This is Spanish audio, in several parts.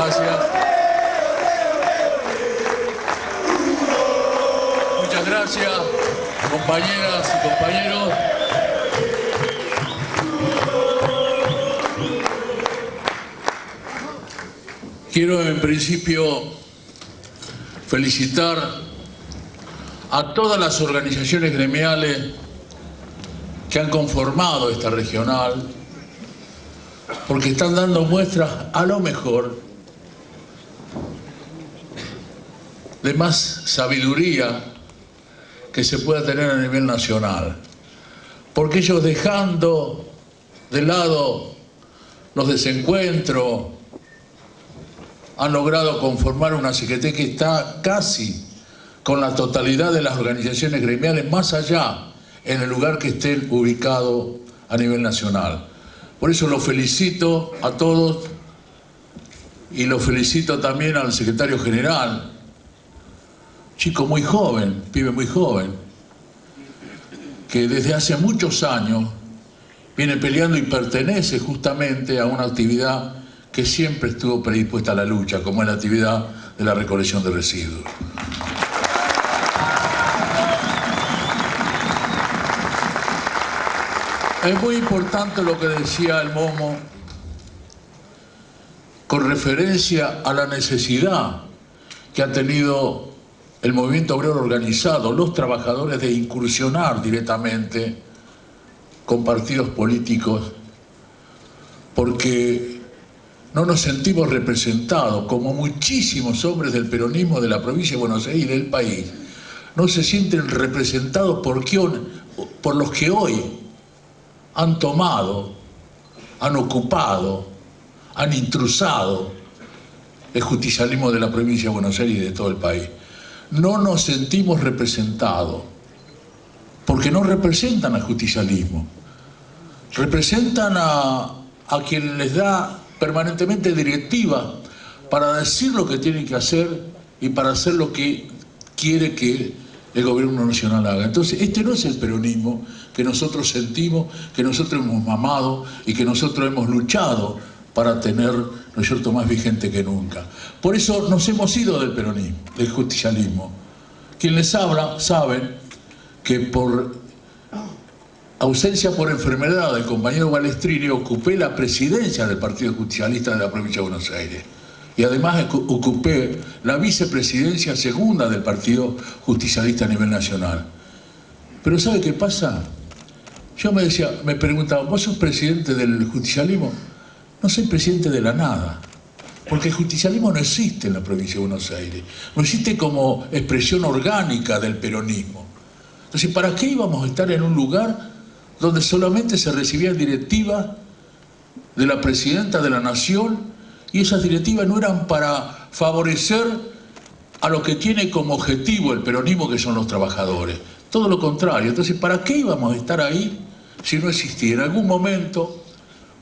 gracias. Muchas gracias, compañeras y compañeros. Quiero en principio felicitar a todas las organizaciones gremiales que han conformado esta regional, porque están dando muestras a lo mejor de más sabiduría que se pueda tener a nivel nacional, porque ellos, dejando de lado los desencuentros, han logrado conformar una CGT que está casi con la totalidad de las organizaciones gremiales, más allá en el lugar que estén ubicados a nivel nacional. Por eso los felicito a todos y los felicito también al secretario general, chico muy joven, pibe muy joven, que desde hace muchos años viene peleando y pertenece justamente a una actividad que siempre estuvo predispuesta a la lucha, como es la actividad de la recolección de residuos. Es muy importante lo que decía el Momo con referencia a la necesidad que ha tenido el movimiento obrero organizado, los trabajadores, de incursionar directamente con partidos políticos, porque no nos sentimos representados, como muchísimos hombres del peronismo de la provincia de Buenos Aires y del país, no se sienten representados por los que hoy han tomado, han ocupado, han intrusado el justicialismo de la provincia de Buenos Aires y de todo el país. No nos sentimos representados, porque no representan al justicialismo, representan a quien les da permanentemente directivas para decir lo que tienen que hacer y para hacer lo que quiere que el gobierno nacional haga. Entonces, este no es el peronismo que nosotros sentimos, que nosotros hemos mamado y que nosotros hemos luchado para tener, ¿no es cierto?, más vigente que nunca. Por eso nos hemos ido del peronismo, del justicialismo. Quien les habla saben que por ausencia por enfermedad del compañero Balestrini ocupé la presidencia del Partido Justicialista de la provincia de Buenos Aires. Y además ocupé la vicepresidencia segunda del Partido Justicialista a nivel nacional. Pero ¿sabe qué pasa? Yo me preguntaba, ¿vos sos presidente del justicialismo? No soy presidente de la nada, porque el justicialismo no existe en la provincia de Buenos Aires, no existe como expresión orgánica del peronismo. Entonces, ¿para qué íbamos a estar en un lugar donde solamente se recibían directivas de la presidenta de la Nación, y esas directivas no eran para favorecer a lo que tiene como objetivo el peronismo, que son los trabajadores? Todo lo contrario. Entonces, ¿para qué íbamos a estar ahí si no existía? En algún momento,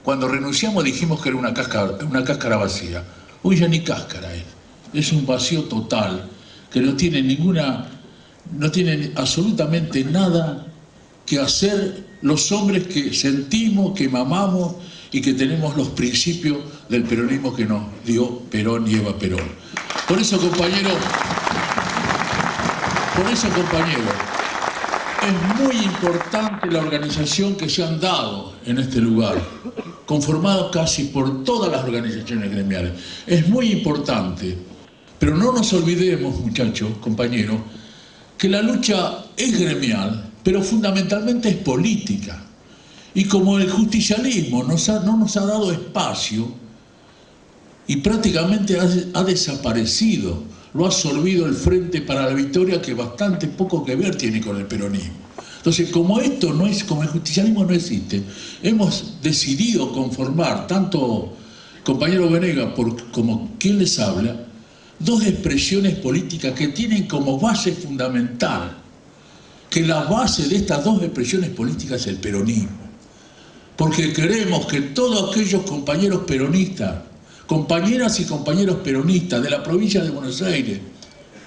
cuando renunciamos, dijimos que era una cáscara vacía. Hoy ya ni cáscara es un vacío total, que no tiene absolutamente nada que hacer los hombres que sentimos, que mamamos y que tenemos los principios del peronismo que nos dio Perón y Eva Perón. Por eso, compañero, es muy importante la organización que se han dado en este lugar, conformado casi por todas las organizaciones gremiales. Es muy importante, pero no nos olvidemos, muchachos, compañeros, que la lucha es gremial, pero fundamentalmente es política. Y como el justicialismo no nos ha dado espacio y prácticamente ha desaparecido, lo ha absorbido el Frente para la Victoria, que bastante poco que ver tiene con el peronismo. Entonces, como el justicialismo no existe, hemos decidido conformar, tanto compañero Venegas como quien les habla, dos expresiones políticas que tienen como base fundamental que la base de estas dos expresiones políticas es el peronismo. Porque queremos que todos aquellos compañeros peronistas, compañeras y compañeros peronistas de la provincia de Buenos Aires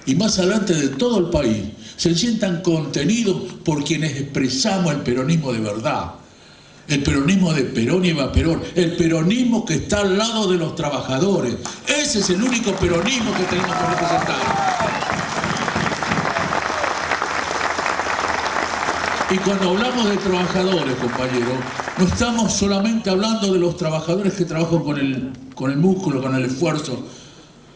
y más adelante de todo el país, se sientan contenidos por quienes expresamos el peronismo de verdad. El peronismo de Perón y Eva Perón, el peronismo que está al lado de los trabajadores. Ese es el único peronismo que tenemos que representar. Y cuando hablamos de trabajadores, compañeros, no estamos solamente hablando de los trabajadores que trabajan con el músculo, con el esfuerzo,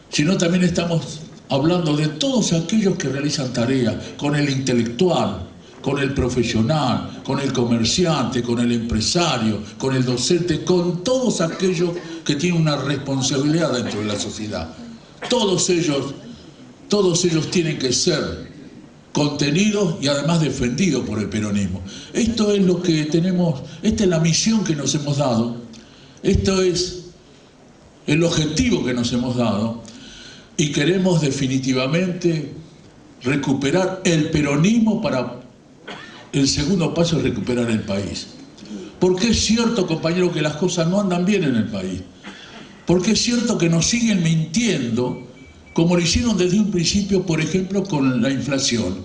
sino también estamos hablando de todos aquellos que realizan tareas, con el intelectual, con el profesional, con el comerciante, con el empresario, con el docente, con todos aquellos que tienen una responsabilidad dentro de la sociedad. Todos ellos tienen que ser contenidos y además defendidos por el peronismo. Esto es lo que tenemos, esta es la misión que nos hemos dado, esto es el objetivo que nos hemos dado y queremos definitivamente recuperar el peronismo para el segundo paso es recuperar el país. Porque es cierto, compañero, que las cosas no andan bien en el país. Porque es cierto que nos siguen mintiendo, como lo hicieron desde un principio, por ejemplo, con la inflación.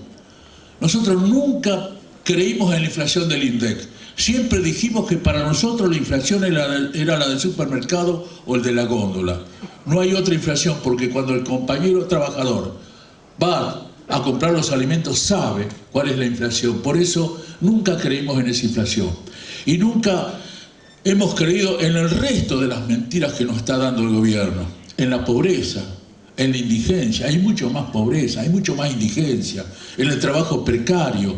Nosotros nunca creímos en la inflación del INDEC. Siempre dijimos que para nosotros la inflación era la del supermercado o el de la góndola. No hay otra inflación, porque cuando el compañero trabajador va a comprar los alimentos sabe cuál es la inflación. Por eso nunca creímos en esa inflación. Y nunca hemos creído en el resto de las mentiras que nos está dando el gobierno. En la pobreza, en la indigencia. Hay mucho más pobreza, hay mucho más indigencia. En el trabajo precario,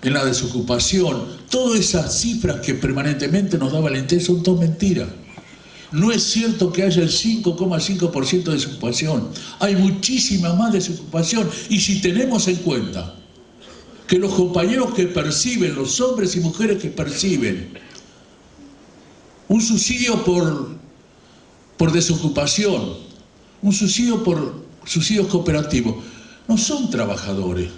en la desocupación. Todas esas cifras que permanentemente nos da Valentín son todas mentiras. No es cierto que haya el 5,5% de desocupación. Hay muchísima más desocupación. Y si tenemos en cuenta que los compañeros que perciben, los hombres y mujeres que perciben un subsidio por desocupación, un subsidio por subsidios cooperativos, no son trabajadores.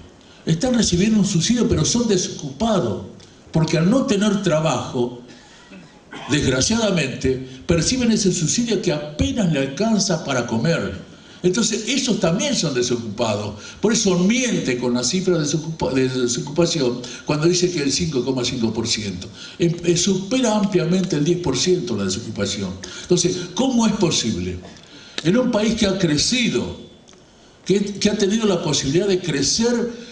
Están recibiendo un subsidio, pero son desocupados. Porque al no tener trabajo, desgraciadamente, perciben ese subsidio que apenas le alcanza para comer. Entonces, esos también son desocupados. Por eso miente con la cifra de desocupación cuando dice que el 5,5%. Supera ampliamente el 10% la desocupación. Entonces, ¿cómo es posible? En un país que ha crecido, que ha tenido la posibilidad de crecer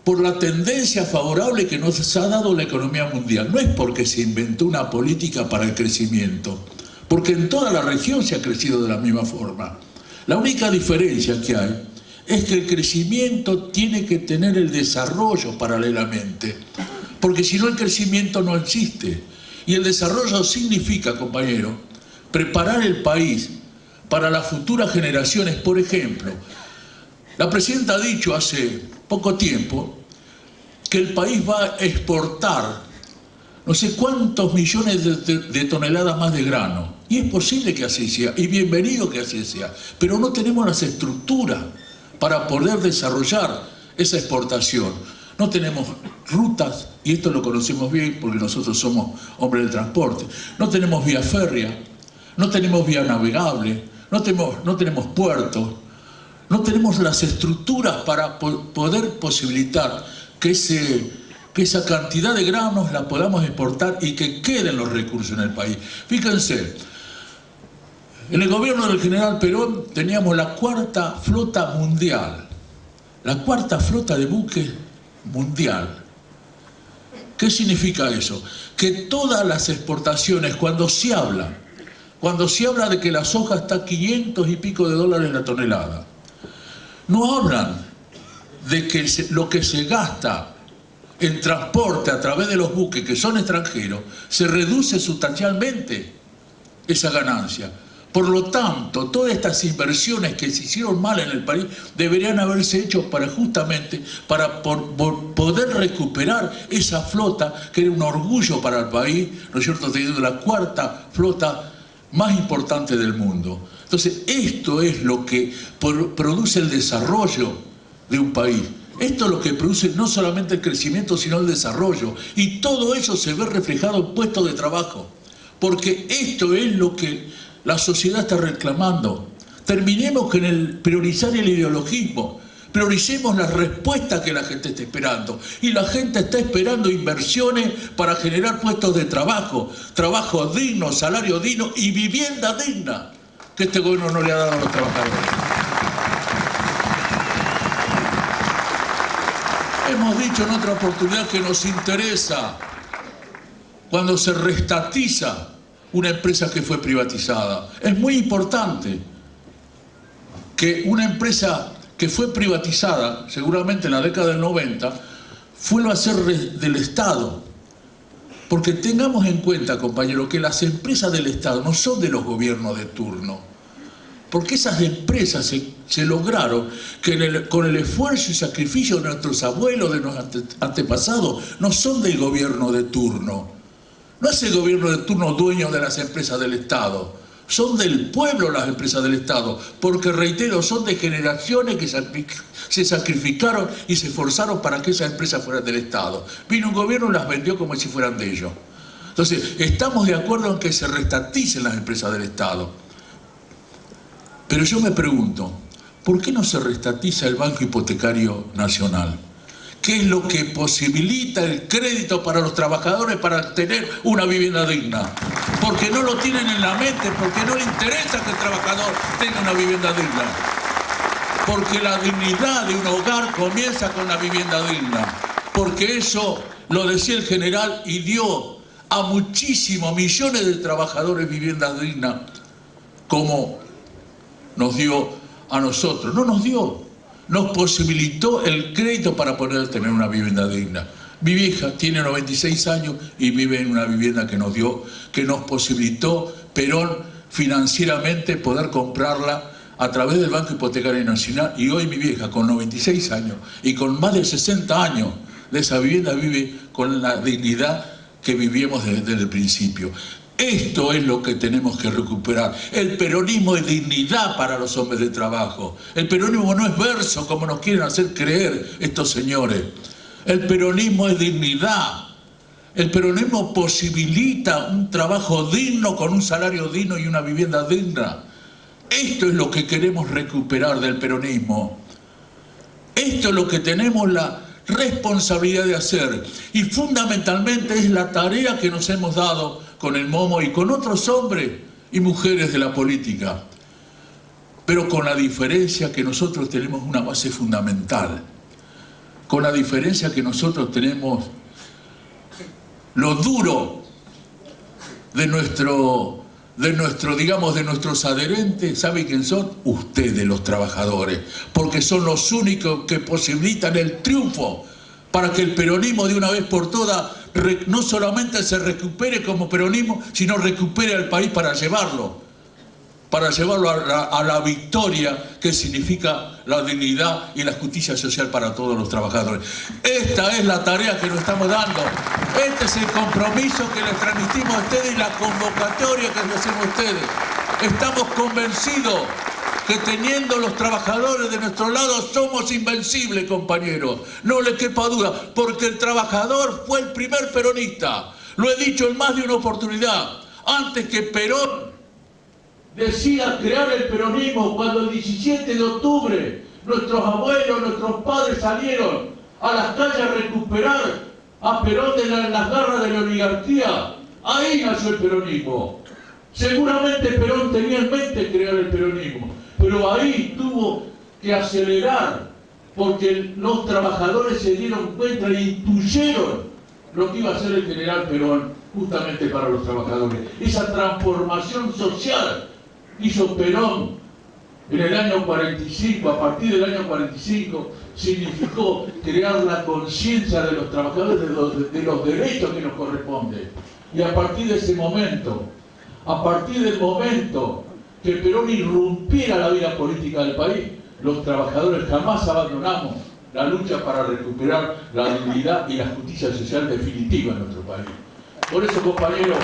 por la tendencia favorable que nos ha dado la economía mundial. No es porque se inventó una política para el crecimiento, porque en toda la región se ha crecido de la misma forma. La única diferencia que hay es que el crecimiento tiene que tener el desarrollo paralelamente, porque si no el crecimiento no existe. Y el desarrollo significa, compañero, preparar el país para las futuras generaciones. Por ejemplo, la presidenta ha dicho hace poco tiempo que el país va a exportar no sé cuántos millones de toneladas más de grano. Y es posible que así sea, y bienvenido que así sea, pero no tenemos las estructuras para poder desarrollar esa exportación. No tenemos rutas, y esto lo conocemos bien porque nosotros somos hombres del transporte. No tenemos vía férrea, no tenemos vía navegable, no tenemos puertos. No tenemos las estructuras para poder posibilitar que esa cantidad de granos la podamos exportar y que queden los recursos en el país. Fíjense, en el gobierno del general Perón teníamos la cuarta flota mundial, la cuarta flota de buques mundial. ¿Qué significa eso? Que todas las exportaciones, cuando se habla de que la soja está a 500 y pico de dólares la tonelada, no hablan de que lo que se gasta en transporte a través de los buques que son extranjeros, se reduce sustancialmente esa ganancia. Por lo tanto, todas estas inversiones que se hicieron mal en el país deberían haberse hecho justamente para poder recuperar esa flota que era un orgullo para el país, ¿no es cierto?, teniendo la cuarta flota más importante del mundo. Entonces, esto es lo que produce el desarrollo de un país. Esto es lo que produce no solamente el crecimiento, sino el desarrollo. Y todo eso se ve reflejado en puestos de trabajo. Porque esto es lo que la sociedad está reclamando. Terminemos con el priorizar el ideologismo. Prioricemos la respuesta que la gente está esperando. Y la gente está esperando inversiones para generar puestos de trabajo, trabajo digno, salario digno y vivienda digna, que este gobierno no le ha dado a los trabajadores. Hemos dicho en otra oportunidad que nos interesa cuando se reestatiza una empresa que fue privatizada. Es muy importante que una empresa que fue privatizada, seguramente en la década del 90, vuelva a ser del Estado. Porque tengamos en cuenta, compañeros, que las empresas del Estado no son de los gobiernos de turno. Porque esas empresas se lograron que con el esfuerzo y sacrificio de nuestros abuelos, de nuestros antepasados, no son del gobierno de turno. No es el gobierno de turno dueño de las empresas del Estado. Son del pueblo las empresas del Estado. Porque, reitero, son de generaciones que se sacrificaron y se esforzaron para que esas empresas fueran del Estado. Vino un gobierno y las vendió como si fueran de ellos. Entonces, estamos de acuerdo en que se reestaticen las empresas del Estado. Pero yo me pregunto, ¿por qué no se reestatiza el Banco Hipotecario Nacional? ¿Qué es lo que posibilita el crédito para los trabajadores para tener una vivienda digna? Porque no lo tienen en la mente, porque no le interesa que el trabajador tenga una vivienda digna. Porque la dignidad de un hogar comienza con la vivienda digna. Porque eso lo decía el general y dio a muchísimos millones de trabajadores viviendas dignas, como nos dio a nosotros. No nos dio, nos posibilitó el crédito para poder tener una vivienda digna. Mi vieja tiene 96 años y vive en una vivienda que nos dio, que nos posibilitó Perón financieramente poder comprarla a través del Banco Hipotecario Nacional. Y hoy mi vieja, con 96 años y con más de 60 años de esa vivienda, vive con la dignidad que vivíamos desde el principio. Esto es lo que tenemos que recuperar. El peronismo es dignidad para los hombres de trabajo. El peronismo no es verso, como nos quieren hacer creer estos señores. El peronismo es dignidad. El peronismo posibilita un trabajo digno, con un salario digno y una vivienda digna. Esto es lo que queremos recuperar del peronismo. Esto es lo que tenemos la responsabilidad de hacer. Y fundamentalmente es la tarea que nos hemos dado con el Momo y con otros hombres y mujeres de la política. Pero con la diferencia que nosotros tenemos una base fundamental. Con la diferencia que nosotros tenemos lo duro de nuestros adherentes. ¿Saben quién son? Ustedes, los trabajadores, porque son los únicos que posibilitan el triunfo para que el peronismo de una vez por todas no solamente se recupere como peronismo, sino recupere al país para llevarlo a la victoria que significa la dignidad y la justicia social para todos los trabajadores. Esta es la tarea que nos estamos dando. Este es el compromiso que les transmitimos a ustedes y la convocatoria que les hacemos a ustedes. Estamos convencidos que teniendo los trabajadores de nuestro lado somos invencibles, compañeros. No le quepa duda, porque el trabajador fue el primer peronista. Lo he dicho en más de una oportunidad. Antes que Perón decida crear el peronismo, cuando el 17 de octubre nuestros abuelos, nuestros padres salieron a las calles a recuperar a Perón de las garras de la oligarquía, ahí nació el peronismo. Seguramente Perón tenía en mente crear el peronismo, pero ahí tuvo que acelerar, porque los trabajadores se dieron cuenta e intuyeron lo que iba a hacer el general Perón justamente para los trabajadores. Esa transformación social hizo Perón en el año 45, a partir del año 45, significó crear la conciencia de los trabajadores de los derechos que nos corresponden. Y a partir de ese momento, a partir del momento que Perón irrumpiera la vida política del país, los trabajadores jamás abandonamos la lucha para recuperar la dignidad y la justicia social definitiva en nuestro país. Por eso, compañeros,